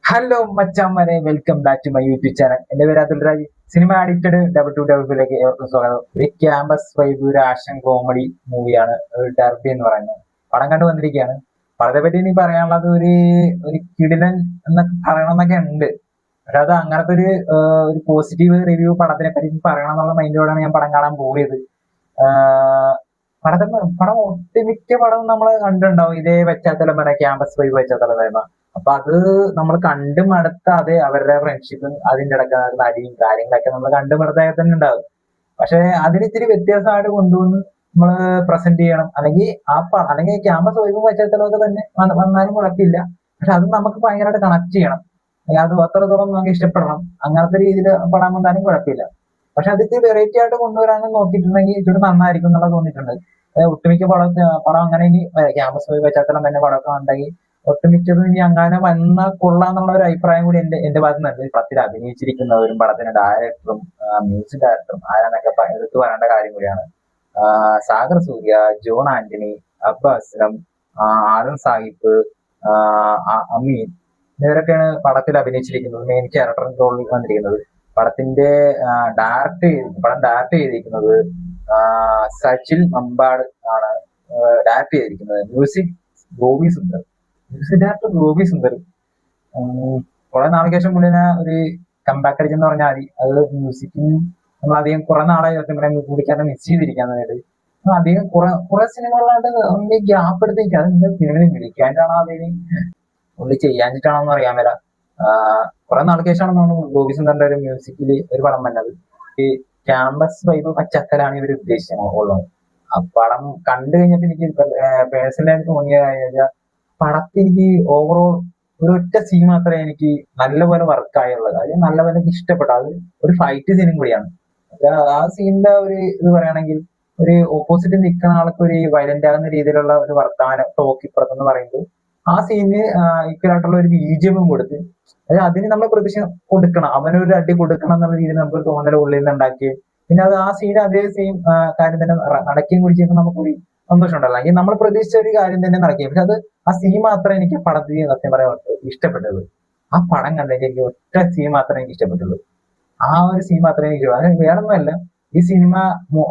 Hello മച്ചാന്മാരെ, welcome back to my YouTube channel. എന്റെ പേര് Atul Raj. Cinema addicted double ഏവർക്കും സ്വാഗതം. ഒരു ക്യാമ്പസ് വൈബ്, ഒരു ആക്ഷൻ കോമഡി മൂവിയാണ് ഡർബി എന്ന് പറയുന്നത്. പടം കണ്ടു വന്നിരിക്കുകയാണ്. പടത്തെ പറ്റി എനിക്ക് പറയാനുള്ളത് ഒരു കിടിലൻ എന്നൊക്കെ പറയണമെന്നൊക്കെ ഉണ്ട്. പക്ഷെ അത് അങ്ങനത്തെ ഒരു പോസിറ്റീവ് റിവ്യൂ പടത്തിനെ പറ്റി പറയണം എന്നുള്ള മൈൻഡോടാണ് ഞാൻ പടം കാണാൻ പോയത്. ആഹ് പടത്തെ പടം ഒട്ടുമിക്ക പടവും നമ്മൾ കണ്ടിട്ടുണ്ടാവും ഇതേ പശ്ചാത്തലം വരെ, ക്യാമ്പസ് വൈബ് പശ്ചാത്തലം വരുന്ന. അപ്പൊ അത് നമ്മൾ കണ്ടു മടുത്താതെ അവരുടെ ഫ്രണ്ട്ഷിപ്പും അതിന്റെ ഇടയ്ക്ക് നടക്കുന്ന അടിയും കാര്യങ്ങളൊക്കെ നമ്മൾ കണ്ടു മടുത്താൽ തന്നെ ഉണ്ടാവും. പക്ഷെ അതിന് ഇത്തിരി വ്യത്യാസമായിട്ട് കൊണ്ടുവന്ന് നമ്മള് പ്രസന്റ് ചെയ്യണം. അല്ലെങ്കിൽ ക്യാമ്പസ് വൈബും പശ്ചാത്തലമൊക്കെ തന്നെ വന്നാലും കുഴപ്പമില്ല. പക്ഷെ അത് നമുക്ക് ഭയങ്കരമായിട്ട് കണക്ട് ചെയ്യണം. അത് അത്രത്തോളം നമുക്ക് ഇഷ്ടപ്പെടണം. അങ്ങനത്തെ രീതിയിൽ പടം വന്നാലും കുഴപ്പമില്ല. പക്ഷെ അത് ഇത്തിരി വെറൈറ്റി ആയിട്ട് കൊണ്ടുവരാനും നോക്കിയിട്ടുണ്ടെങ്കിൽ ഇച്ചിരി നന്നായിരിക്കും എന്നുള്ള തോന്നിയിട്ടുണ്ട്. ഒട്ടുമിക്ക പടം അങ്ങനെ ഇനി ക്യാമ്പസ് വൈബ് പശ്ചാത്തലം തന്നെ പടമൊക്കെ ഉണ്ടെങ്കിൽ ഒട്ടുമിക്കതും ഇനി അങ്ങനെ വന്നാൽ കൊള്ളാന്നുള്ള ഒരു അഭിപ്രായം കൂടി എന്റെ ഭാഗത്ത് നിന്നുണ്ട്. പടത്തിൽ അഭിനയിച്ചിരിക്കുന്നവരും പടത്തിന്റെ ഡയറക്ടറും മ്യൂസിക് ഡയറക്ടറും ആരാന്നൊക്കെ എടുത്തു പറയേണ്ട കാര്യം കൂടിയാണ്. സാഗർ സൂര്യ, ജോൺ ആന്റണി, അബ്ബാസ് അസ്ലം, ആദം സാഹിബ്, അമീൻ, ഇവരൊക്കെയാണ് പടത്തിൽ അഭിനയിച്ചിരിക്കുന്നത്. മെയിൻ ക്യാരക്ടർ റോളിൽ വന്നിരിക്കുന്നത്. പടത്തിന്റെ പടം ഡയറക്ട് ചെയ്തിരിക്കുന്നത് സച്ചിൽ മമ്പാട് ആണ് ഡയറക്ട് ചെയ്തിരിക്കുന്നത്. Gopi Sundar music director Gopi Sundar. കുറെ നാൾക്ക് ശേഷം പുള്ളിനെ ഒരു കംബാക്ക് അടിച്ചെന്ന് പറഞ്ഞാൽ മതി. അത് മ്യൂസിക്കിന് നമ്മൾ അധികം കുറെ നാളായി സത്യം പറയാൻ പുള്ളിക്കാരനെ മിസ് ചെയ്തിരിക്കാനായിട്ട്. അധികം കുറെ സിനിമകളായിട്ട് ഗ്യാപ്പ് എടുത്തിരിക്കുക. അത് സിനിമയിൽ വിളിക്കാനായിട്ടാണോ അതിന് പുള്ളി ചെയ്യാഞ്ഞിട്ടാണോ എന്ന് അറിയാൻ മേല. കുറെ നാൾക്ക് ശേഷമാണ് തോന്നുന്നു ഗോപി സുന്ദറിന്റെ ഒരു മ്യൂസിക്കില് ഒരു പടം വന്നത്. ഈ ക്യാമ്പസ് വൈബ് പശ്ചാത്തലാണ് ഇവർ ഉദ്ദേശിച്ചുള്ളത്. ആ പടം കണ്ടു കഴിഞ്ഞപ്പോ എനിക്ക് പേഴ്സണലായിട്ട് തോന്നിയ കാര്യം, പടത്തിൽ എനിക്ക് ഓവറോൾ ഒരൊറ്റ സീൻ മാത്രമേ എനിക്ക് നല്ലപോലെ വർക്കായുള്ളത്. അത് നല്ലപോലെ എനിക്ക് ഇഷ്ടപ്പെട്ടു. അത് ഒരു ഫൈറ്റ് സീനും കൂടിയാണ്. ആ സീനിന്റെ ഒരു ഇത് പറയുകയാണെങ്കിൽ, ഒരു ഓപ്പോസിറ്റ് നിൽക്കുന്ന ആൾക്ക് ഒരു വയലന്റ് ആകുന്ന രീതിയിലുള്ള ഒരു വർത്തമാനം ടോക്ക് ഇപ്പുറത്തെന്ന് പറയുമ്പോൾ ആ സീനിന് ഈക്വൽ ആയിട്ടുള്ള ഒരു ബിജിഎമ്മും കൊടുത്ത്, അതിന് നമ്മൾ പ്രതീക്ഷ കൊടുക്കണം, അവനൊരു അടി കൊടുക്കണം എന്നുള്ള രീതിയിൽ നമുക്ക് തോന്നൽ ഉള്ളിൽ നിന്ന് ഉണ്ടാക്കി. പിന്നെ അത് ആ സീൻ അതേ സെയിം കാര്യം തന്നെ നടക്കുകയും കൂടി ചെയ്യുമ്പോൾ നമുക്കൊരു സന്തോഷം ഉണ്ടല്ലോ. അല്ലെങ്കിൽ നമ്മൾ പ്രതീക്ഷിച്ച ഒരു കാര്യം തന്നെ നടക്കുകയും. പക്ഷെ അത് ആ സീൻ മാത്രമേ എനിക്ക് പടത്തിൽ സത്യം പറയാൻ ഇഷ്ടപ്പെട്ടത്. ആ പടം കണ്ടതിൽ എനിക്ക് ഒറ്റ സീൻ മാത്രമേ എനിക്ക് ഇഷ്ടപ്പെട്ടുള്ളൂ. ആ ഒരു സീൻ മാത്രമേ എനിക്ക് അത് വേറൊന്നുമല്ല. ഈ സിനിമ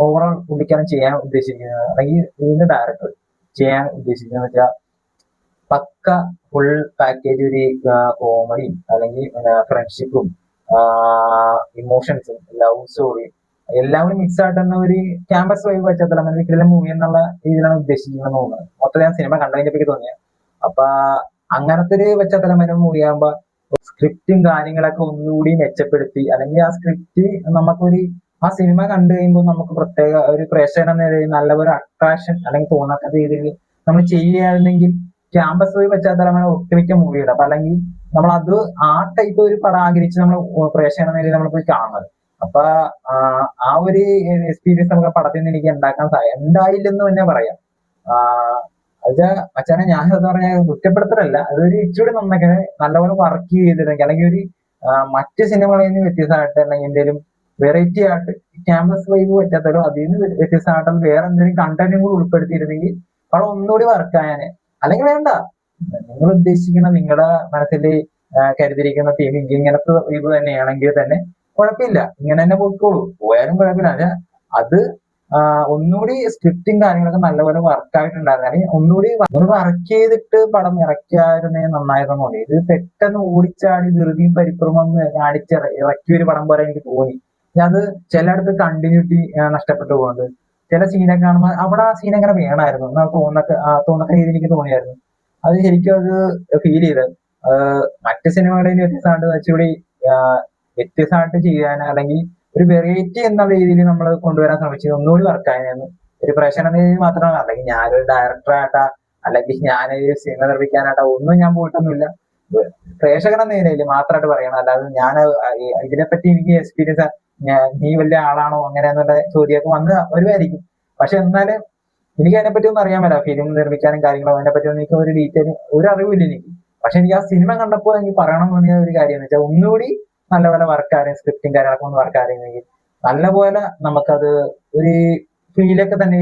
ഓവറോൾ പുള്ളിക്കാരൻ ചെയ്യാൻ ഉദ്ദേശിക്കുന്നത്, അല്ലെങ്കിൽ ഇതിന്റെ ഡയറക്ടർ ചെയ്യാൻ ഉദ്ദേശിക്കുന്നത് വെച്ചാൽ പക്ക ഫുൾ പാക്കേജ് ഒരു കോമഡിയും അല്ലെങ്കിൽ ഫ്രണ്ട്ഷിപ്പും ഇമോഷൻസും ലവ് സ്റ്റോറിയും എല്ലാം കൂടി മിക്സ് ആയിട്ട് തന്നെ ഒരു ക്യാമ്പസ് വൈബ് പശ്ചാത്തലം ഒരിക്കലും മൂവി എന്നുള്ള രീതിയിലാണ് ഉദ്ദേശിക്കുന്നത് തോന്നുന്നത്. മൊത്തം ഞാൻ സിനിമ കണ്ടതിന്റെ തോന്നിയ. അപ്പൊ അങ്ങനത്തെ ഒരു പശ്ചാത്തലം വരെ മൂവി ആകുമ്പോ സ്ക്രിപ്റ്റും കാര്യങ്ങളൊക്കെ ഒന്നുകൂടി മെച്ചപ്പെടുത്തി, അല്ലെങ്കിൽ ആ സ്ക്രിപ്റ്റ് ആ സിനിമ കണ്ടു കഴിയുമ്പോൾ നമുക്ക് പ്രത്യേക ഒരു പ്രേക്ഷകൻ എന്ന നിലയിൽ നല്ലൊരു അട്രാക്ഷൻ അല്ലെങ്കിൽ തോന്നാത്ത രീതിയിൽ നമ്മൾ ചെയ്യുകയായിരുന്നെങ്കിൽ ക്യാമ്പസ് വൈബ് പശ്ചാത്തലമാണ് ഒട്ടുമിക്ക മൂവിയുടെ. അപ്പൊ അല്ലെങ്കിൽ നമ്മൾ അത് ആ ടൈപ്പ് ഒരു പടം ആഗ്രഹിച്ച് നമ്മൾ പ്രേക്ഷകൻ എന്ന നിലയിൽ നമ്മൾ പോയി കാണുന്നത്. അപ്പൊ ആ ഒരു എക്സ്പീരിയൻസ് നമുക്ക് പടത്തിൽ നിന്ന് എനിക്ക് ഉണ്ടായില്ലെന്ന് തന്നെ പറയാം. അത് മച്ചാനെ ഞാൻ എന്താ പറഞ്ഞ കുറ്റപ്പെടുത്തലല്ല, അതൊരു ഇച്ചിരി നന്നൊക്കെ നല്ലപോലെ വർക്ക് ചെയ്തിരുന്നെങ്കിൽ, അല്ലെങ്കിൽ ഒരു മറ്റ് സിനിമകളിൽ നിന്ന് വ്യത്യസ്തമായിട്ട്, അല്ലെങ്കിൽ എന്തെങ്കിലും വെറൈറ്റി ആയിട്ട് ക്യാമ്പസ് വൈബ് പറ്റാത്തല്ലോ അതിൽ നിന്ന് വ്യത്യസ്തമായിട്ട് വേറെ എന്തെങ്കിലും കണ്ടന്റും കൂടി ഉൾപ്പെടുത്തിയിരുന്നെങ്കിൽ പടം ഒന്നുകൂടി വർക്കായാനെ. അല്ലെങ്കിൽ വേണ്ട, നിങ്ങൾ ഉദ്ദേശിക്കുന്ന നിങ്ങളുടെ മനസ്സിൽ കരുതിയിരിക്കുന്ന തീം ഇങ്ങനത്തെ ഇത് തന്നെയാണെങ്കിൽ തന്നെ കുഴപ്പമില്ല, ഇങ്ങനെ തന്നെ പോയിക്കോളൂ, പോയാലും കുഴപ്പമില്ല. അത് ഒന്നുകൂടി സ്ക്രിപ്റ്റും കാര്യങ്ങളൊക്കെ നല്ലപോലെ വർക്കായിട്ടുണ്ടായിരുന്നു. അല്ലെങ്കിൽ ഒന്നുകൂടി വർക്ക് ചെയ്തിട്ട് പടം ഇറക്കിയായിരുന്നേ നന്നായിരുന്നു തോന്നി. ഇത് പെട്ടെന്ന് ഓടിച്ചാടി ധൃതിയും പരിക്രമം ഇറക്കിയ ഒരു പടം പോലെ എനിക്ക് തോന്നി. അത് ചിലയിടത്ത് കണ്ടിന്യൂറ്റി നഷ്ടപ്പെട്ടു പോകുന്നത്. ചില സീനൊക്കെ കാണുമ്പോൾ അവിടെ ആ സീൻ എങ്ങനെ വേണമായിരുന്നു തോന്നക്ക രീതി എനിക്ക് തോന്നിയായിരുന്നു. അത് ശരിക്കും അത് ഫീൽ ചെയ്ത് മറ്റ് സിനിമകളിൽ വ്യത്യസ്തമായിട്ട് വെച്ചുകൂടി വ്യത്യസ്തമായിട്ട് ചെയ്യാൻ, അല്ലെങ്കിൽ ഒരു വെറൈറ്റി എന്ന രീതിയിൽ നമ്മൾ കൊണ്ടുവരാൻ ശ്രമിച്ചത് ഒന്നുകൂടി വർക്കായിരുന്നു. ഒരു പ്രേക്ഷക രീതിയിൽ മാത്രമല്ല, അല്ലെങ്കിൽ ഞാനൊരു ഡയറക്ടറായിട്ടാ, അല്ലെങ്കിൽ ഞാനൊരു സിനിമ നിർമ്മിക്കാനായിട്ടാ ഒന്നും ഞാൻ പോയിട്ടൊന്നുമില്ല. പ്രേക്ഷകൻ എന്ന നിലയിൽ മാത്രമായിട്ട് പറയണം. അല്ലാതെ ഞാൻ ഇതിനെപ്പറ്റി എനിക്ക് എക്സ്പീരിയൻസ്, നീ വലിയ ആളാണോ അങ്ങനെ എന്നുള്ള ചോദ്യമൊക്കെ വന്ന് വരുമായിരിക്കും. പക്ഷെ എന്നാലും എനിക്ക് അതിനെപ്പറ്റി ഒന്നും അറിയാൻ പറ്റില്ല. ഫിലിം നിർമ്മിക്കാനും കാര്യങ്ങളോ അതിനെപ്പറ്റി ഒന്നും എനിക്ക് ഒരു ഡീറ്റെയിൽ ഒരു അറിവില്ല എനിക്ക്. പക്ഷെ എനിക്ക് ആ സിനിമ കണ്ടപ്പോൾ എനിക്ക് പറയണം എന്ന് തോന്നിയ ഒരു കാര്യം എന്ന് വെച്ചാൽ, ഒന്നുകൂടി നല്ലപോലെ വർക്കാരെയും സ്ക്രിപ്റ്റും കാര്യങ്ങളൊക്കെ ഒന്ന് വർക്കാരെങ്കിൽ നല്ലപോലെ നമുക്കത് ഒരു ഫീലൊക്കെ തന്നെ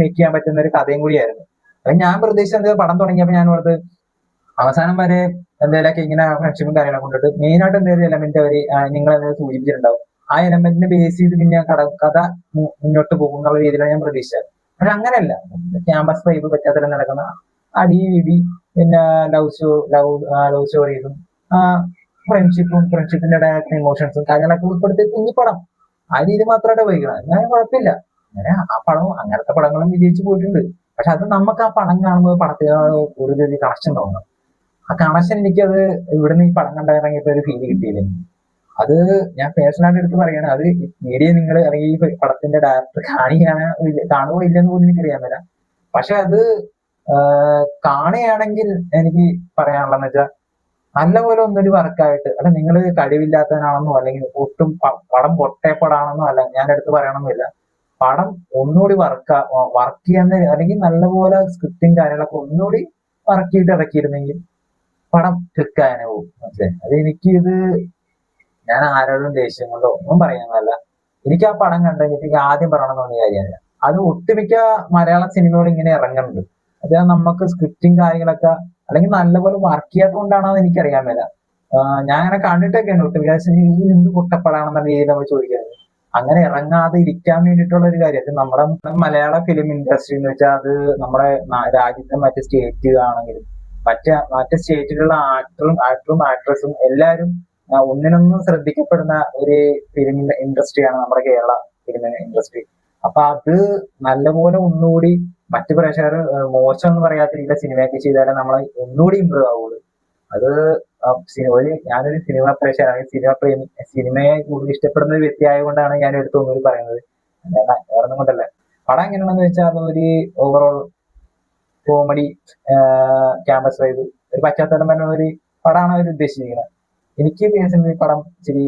മേക്ക് ചെയ്യാൻ പറ്റുന്ന ഒരു കഥയും കൂടിയായിരുന്നു. അപ്പൊ ഞാൻ പ്രതീക്ഷിച്ചത് പടം തുടങ്ങിയപ്പോൾ ഞാൻ ഓർത്ത് അവസാനം വരെ എന്തെങ്കിലുമൊക്കെ ഇങ്ങനെ ഫ്രണ്ട്ഷിപ്പും കാര്യങ്ങളൊക്കെ കൊണ്ടിട്ട് മെയിൻ ആയിട്ട് എന്തെങ്കിലും എലമെന്റ് അവർ നിങ്ങൾ സൂചിപ്പിച്ചിട്ടുണ്ടാവും. ആ എലമെന്റിനെ ബേസ് ചെയ്ത് പിന്നെ കഥ മുന്നോട്ട് പോകും എന്നുള്ള രീതിയിലാണ് ഞാൻ പ്രതീക്ഷിച്ചത്. പക്ഷെ അങ്ങനെയല്ല, ക്യാമ്പസ് വൈബ് പശ്ചാത്തലം നടക്കുന്ന അടി ഇടി, പിന്നെ ലവ് സ്റ്റോറീസും ഫ്രണ്ട്ഷിപ്പിന്റെ ഇടയാക്കുന്ന ഇമോഷൻസും കാര്യങ്ങളൊക്കെ ഉൾപ്പെടുത്തി കുഞ്ഞി പടം ആ രീതി മാത്രമായിട്ട് ഉപയോഗിക്കണം. എന്നാലും കുഴപ്പമില്ല. അങ്ങനെ ആ പടവും അങ്ങനത്തെ പടങ്ങളും വിജയിച്ചു പോയിട്ടുണ്ട്. പക്ഷെ അത് നമുക്ക് ആ പടം കാണുമ്പോൾ പടത്തിനോട് കൂടുതൽ കണക്ഷൻ തോന്നണം. ആ കണക്ഷൻ എനിക്കത് ഇവിടുന്ന് ഈ പടം കണ്ടിറങ്ങിയപ്പോ ഒരു ഫീല് കിട്ടിയില്ല. അത് ഞാൻ പേഴ്സണലായിട്ട് എടുത്ത് പറയാണ്. അത് മീഡിയ നിങ്ങൾ അല്ലെങ്കിൽ ഈ പടത്തിന്റെ ഡയറക്ടർ കാണുകയോ ഇല്ലെന്ന് പോലും എനിക്കറിയാൻ പറ്റില്ല. പക്ഷെ അത് കാണുകയാണെങ്കിൽ എനിക്ക് പറയാനുള്ളതെന്ന് വെച്ചാൽ നല്ലപോലെ ഒന്നൊരു വർക്കായിട്ട്, അല്ല നിങ്ങൾ കഴിവില്ലാത്തവനാണെന്നോ അല്ലെങ്കിൽ ഒട്ടും പടം പൊട്ടേപ്പടാണെന്നോ അല്ല ഞാൻ എടുത്ത് പറയണമെന്നില്ല. പടം ഒന്നുകൂടി വർക്ക് ചെയ്യാൻ, അല്ലെങ്കിൽ നല്ലപോലെ സ്ക്രിപ്റ്റും കാര്യങ്ങളൊക്കെ ഒന്നുകൂടി വർക്ക് ചെയ്തിട്ട് ഇറക്കിയിരുന്നെങ്കിൽ പടം ക്ലിക്കായനെ പോകും. മനസ്സിലായി? അത് എനിക്കിത് ഞാൻ ആരോടും ദേഷ്യം കൊണ്ടോ ഒന്നും പറയാനല്ല. എനിക്ക് ആ പടം കണ്ടു കഴിഞ്ഞിട്ട് എനിക്ക് ആദ്യം പറയണമെന്ന് തോന്നിയ കാര്യമല്ല. അത് ഒട്ടുമിക്ക മലയാള സിനിമകൾ ഇങ്ങനെ ഇറങ്ങുന്നുണ്ട്. അത് നമുക്ക് സ്ക്രിപ്റ്റും കാര്യങ്ങളൊക്കെ അല്ലെങ്കിൽ നല്ലപോലെ വർക്ക് ചെയ്യാത്തത് കൊണ്ടാണോ എന്ന് എനിക്കറിയാൻ മേല. ഞാൻ അങ്ങനെ കണ്ടിട്ടൊക്കെയാണ് ഒട്ടുമിക്ക ഈ എന്ത് പൊട്ടപ്പടാണെന്ന രീതിയിൽ നമ്മൾ ചോദിക്കുന്നത്. അങ്ങനെ ഇറങ്ങാതെ ഇരിക്കാൻ വേണ്ടിയിട്ടുള്ള ഒരു കാര്യം. അത് നമ്മുടെ മലയാള ഫിലിം ഇൻഡസ്ട്രി എന്ന് വെച്ചാൽ അത് നമ്മുടെ രാജ്യത്തെ മറ്റ് സ്റ്റേറ്റ് ആണെങ്കിലും മറ്റ് സ്റ്റേറ്റിലുള്ള ആക്ടറും ആക്ട്രസും എല്ലാവരും ഒന്നിനൊന്നും ശ്രദ്ധിക്കപ്പെടുന്ന ഒരു ഫിലിം ഇൻഡസ്ട്രിയാണ് നമ്മുടെ കേരള ഫിലിം ഇൻഡസ്ട്രി. അപ്പൊ അത് നല്ലപോലെ ഒന്നുകൂടി മറ്റു പ്രേക്ഷകർ മോശം എന്ന് പറയാത്ത രീതിയിൽ സിനിമയൊക്കെ ചെയ്താലേ നമ്മൾ ഒന്നുകൂടി ഇമ്പ്രൂവ് ആവുള്ളൂ. അത് ഞാനൊരു സിനിമ പ്രേക്ഷകനാണ്, സിനിമയെ കൂടുതൽ ഇഷ്ടപ്പെടുന്ന ഒരു വ്യക്തി ആയതുകൊണ്ടാണ് ഞാൻ എടുത്ത് ഒന്നുകൂടി പറയുന്നത്. വേറൊന്നും കൊണ്ടല്ല. പടം എങ്ങനെയാണെന്ന് വെച്ചാൽ അതൊരു ഓവറോൾ കോമഡി, ക്യാമ്പസ് വൈബ്, ഒരു പശ്ചാത്തലം വരുന്ന ഒരു പടമാണ് അവർ ഉദ്ദേശിച്ചിരിക്കുന്നത്. എനിക്ക് പേഴ്സണലി പടം ഇച്ചിരി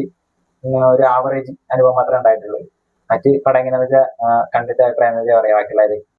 ഒരു ആവറേജ് അനുഭവം മാത്രമേ ഉണ്ടായിട്ടുള്ളൂ. മറ്റ് പടം എങ്ങനെയാന്ന് വെച്ചാൽ കണ്ടിട്ട് അഭിപ്രായം എന്ന് വെച്ചാൽ പറയാം ബാക്കിയുള്ളത്.